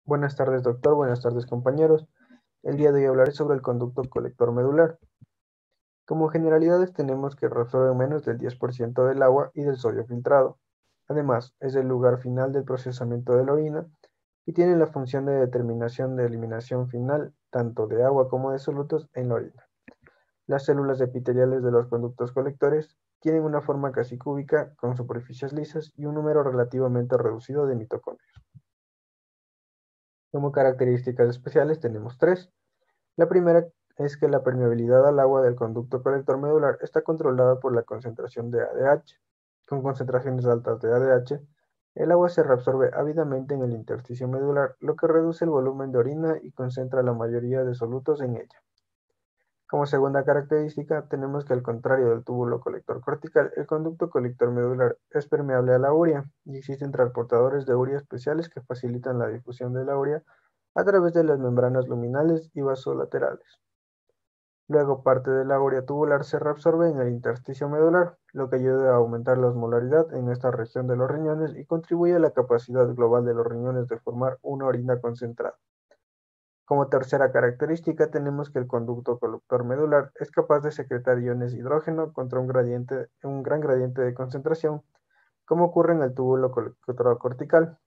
Buenas tardes, doctor. Buenas tardes, compañeros. El día de hoy hablaré sobre el conducto colector medular. Como generalidades tenemos que reabsorbe menos del 10% del agua y del sodio filtrado. Además, es el lugar final del procesamiento de la orina y tiene la función de determinación de eliminación final tanto de agua como de solutos en la orina. Las células epiteliales de los conductos colectores tienen una forma casi cúbica con superficies lisas y un número relativamente reducido de mitocondrias. Como características especiales tenemos tres. La primera es que la permeabilidad al agua del conducto colector medular está controlada por la concentración de ADH. Con concentraciones altas de ADH, el agua se reabsorbe ávidamente en el intersticio medular, lo que reduce el volumen de orina y concentra la mayoría de solutos en ella. Como segunda característica, tenemos que al contrario del túbulo colector cortical, el conducto colector medular es permeable a la urea y existen transportadores de urea especiales que facilitan la difusión de la urea a través de las membranas luminales y vasolaterales. Luego, parte de la urea tubular se reabsorbe en el intersticio medular, lo que ayuda a aumentar la osmolaridad en esta región de los riñones y contribuye a la capacidad global de los riñones de formar una orina concentrada. Como tercera característica tenemos que el conducto colector medular es capaz de secretar iones de hidrógeno contra un gran gradiente de concentración, como ocurre en el túbulo colector cortical.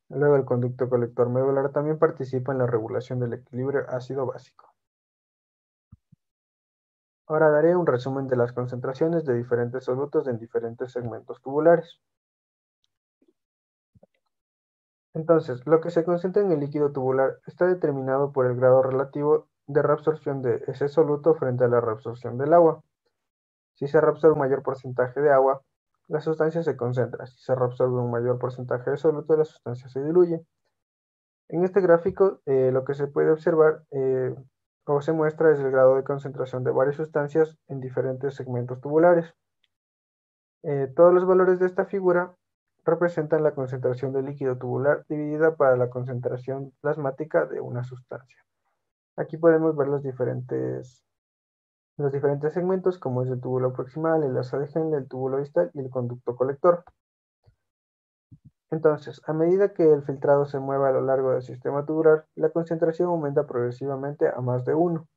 Luego, el conducto colector medular también participa en la regulación del equilibrio ácido-básico. Ahora daré un resumen de las concentraciones de diferentes solutos en diferentes segmentos tubulares. Entonces, lo que se concentra en el líquido tubular está determinado por el grado relativo de reabsorción de ese soluto frente a la reabsorción del agua. Si se reabsorbe un mayor porcentaje de agua, la sustancia se concentra. Si se reabsorbe un mayor porcentaje de soluto, la sustancia se diluye. En este gráfico, lo que se puede observar o se muestra es el grado de concentración de varias sustancias en diferentes segmentos tubulares. Todos los valores de esta figura representan la concentración de líquido tubular dividida para la concentración plasmática de una sustancia. Aquí podemos ver los diferentes segmentos, como es el túbulo proximal, el asa de Henle, el túbulo distal y el conducto colector. Entonces, a medida que el filtrado se mueve a lo largo del sistema tubular, la concentración aumenta progresivamente a más de 1,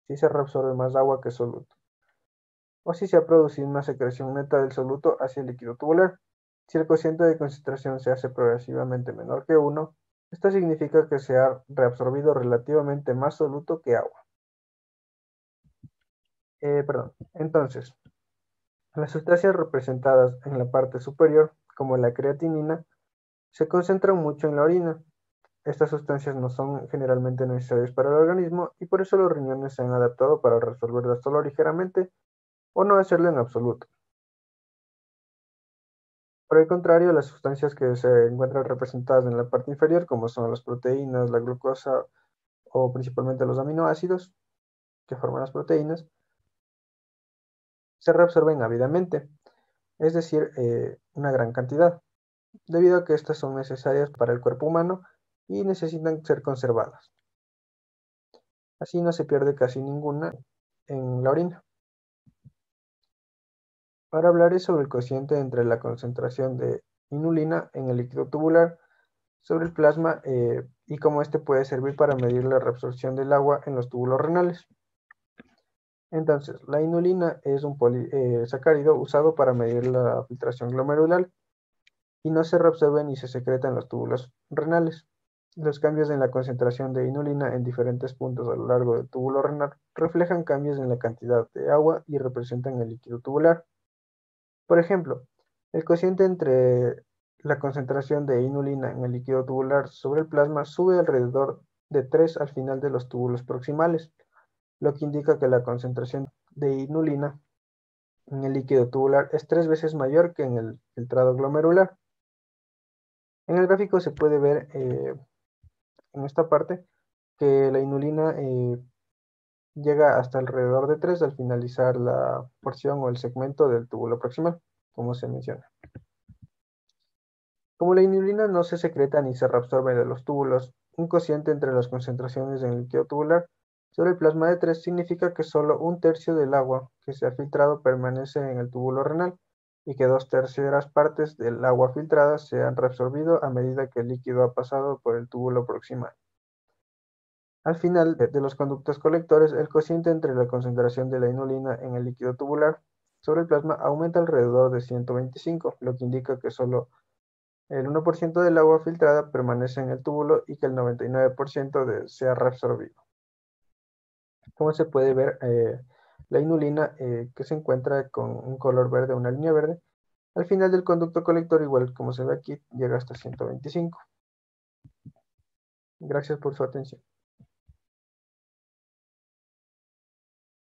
si se reabsorbe más agua que soluto, o si se ha producido una secreción neta del soluto hacia el líquido tubular. Si el cociente de concentración se hace progresivamente menor que 1, esto significa que se ha reabsorbido relativamente más soluto que agua. Entonces, las sustancias representadas en la parte superior, como la creatinina, se concentran mucho en la orina. Estas sustancias no son generalmente necesarias para el organismo y por eso los riñones se han adaptado para resolverlas solo ligeramente o no hacerlo en absoluto. Por el contrario, las sustancias que se encuentran representadas en la parte inferior, como son las proteínas, la glucosa o principalmente los aminoácidos que forman las proteínas, se reabsorben ávidamente, es decir, una gran cantidad, debido a que estas son necesarias para el cuerpo humano y necesitan ser conservadas. Así no se pierde casi ninguna en la orina. Ahora hablaré sobre el cociente entre la concentración de inulina en el líquido tubular sobre el plasma y cómo este puede servir para medir la reabsorción del agua en los túbulos renales. Entonces, la inulina es un polisacárido usado para medir la filtración glomerular y no se reabsorbe ni se secreta en los túbulos renales. Los cambios en la concentración de inulina en diferentes puntos a lo largo del túbulo renal reflejan cambios en la cantidad de agua y representan el líquido tubular. Por ejemplo, el cociente entre la concentración de inulina en el líquido tubular sobre el plasma sube alrededor de 3 al final de los túbulos proximales, lo que indica que la concentración de inulina en el líquido tubular es 3 veces mayor que en el filtrado glomerular. En el gráfico se puede ver en esta parte que la inulina llega hasta alrededor de 3 al finalizar la porción o el segmento del túbulo proximal, como se menciona. Como la inulina no se secreta ni se reabsorbe de los túbulos, un cociente entre las concentraciones en el líquido tubular sobre el plasma de 3 significa que solo un tercio del agua que se ha filtrado permanece en el túbulo renal y que 2/3 partes del agua filtrada se han reabsorbido a medida que el líquido ha pasado por el túbulo proximal. Al final de los conductos colectores, el cociente entre la concentración de la inulina en el líquido tubular sobre el plasma aumenta alrededor de 125, lo que indica que solo el 1% del agua filtrada permanece en el túbulo y que el 99% se ha reabsorbido. Como se puede ver, la inulina que se encuentra con un color verde, una línea verde, al final del conducto colector, igual como se ve aquí, llega hasta 125. Gracias por su atención.